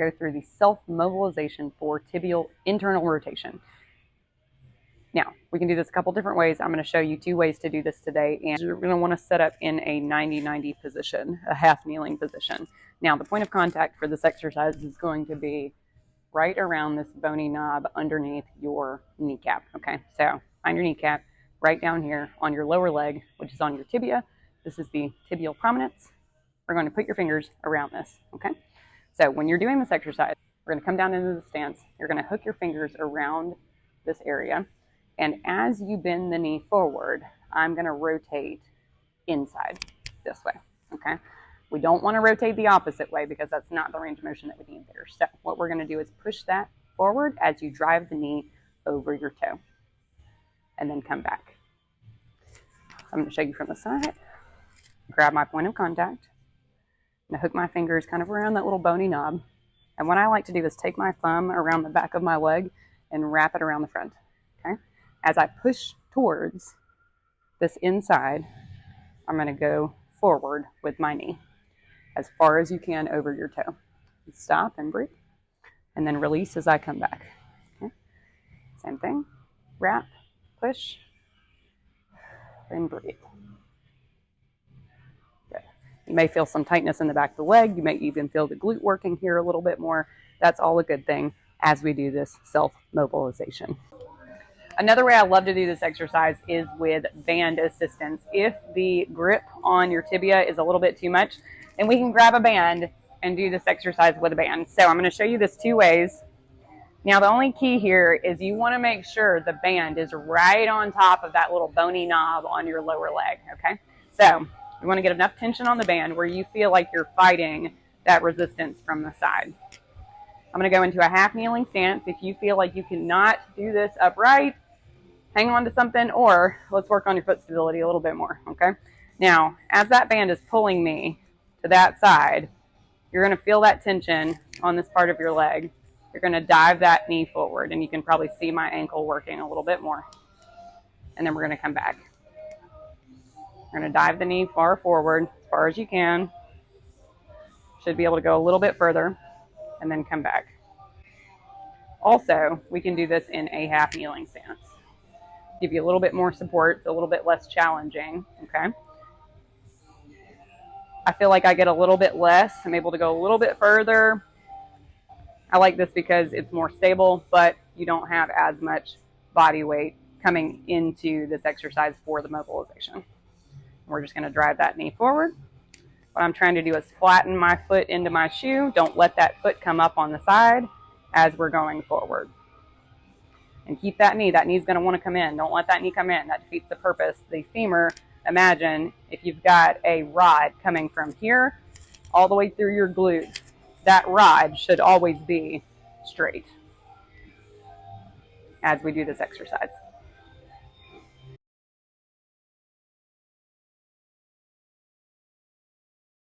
go through the self-mobilization for tibial internal rotation. Now, we can do this a couple different ways. I'm going to show you 2 ways to do this today, and you're going to want to set up in a 90-90 position, a half kneeling position. Now, the point of contact for this exercise is going to be right around this bony knob underneath your kneecap, okay? So find your kneecap right down here on your lower leg, which is on your tibia. This is the tibial prominence. We're going to put your fingers around this, okay? So when you're doing this exercise, we're going to come down into the stance. You're going to hook your fingers around this area. And as you bend the knee forward, I'm going to rotate inside this way, okay? We don't want to rotate the opposite way because that's not the range of motion that we need there. So what we're going to do is push that forward as you drive the knee over your toe and then come back. I'm going to show you from the side. Grab my point of contact. I'm going to hook my fingers kind of around that little bony knob. And what I like to do is take my thumb around the back of my leg and wrap it around the front, okay? As I push towards this inside, I'm going to go forward with my knee as far as you can over your toe. Stop and breathe, and then release as I come back. Okay? Same thing. Wrap, push, and breathe. Good. You may feel some tightness in the back of the leg. You may even feel the glute working here a little bit more. That's all a good thing as we do this self-mobilization. Another way I love to do this exercise is with band assistance. If the grip on your tibia is a little bit too much, then we can grab a band and do this exercise with a band. So I'm going to show you this 2 ways. Now the only key here is you want to make sure the band is right on top of that little bony knob on your lower leg, okay? So you want to get enough tension on the band where you feel like you're fighting that resistance from the side. I'm going to go into a half kneeling stance. If you feel like you cannot do this upright, hang on to something, or let's work on your foot stability a little bit more, okay? Now, as that band is pulling me to that side, you're going to feel that tension on this part of your leg. You're going to dive that knee forward, and you can probably see my ankle working a little bit more. And then we're going to come back. We're going to dive the knee far forward, as far as you can. Should be able to go a little bit further, and then come back. Also, we can do this in a half kneeling stance. Give you a little bit more support, a little bit less challenging, okay? I feel like I get a little bit less. I'm able to go a little bit further. I like this because it's more stable, but you don't have as much body weight coming into this exercise for the mobilization. We're just going to drive that knee forward. What I'm trying to do is flatten my foot into my shoe. Don't let that foot come up on the side as we're going forward. And keep that knee. That knee's going to want to come in. Don't let that knee come in. That defeats the purpose. The femur, imagine if you've got a rod coming from here all the way through your glute, that rod should always be straight as we do this exercise.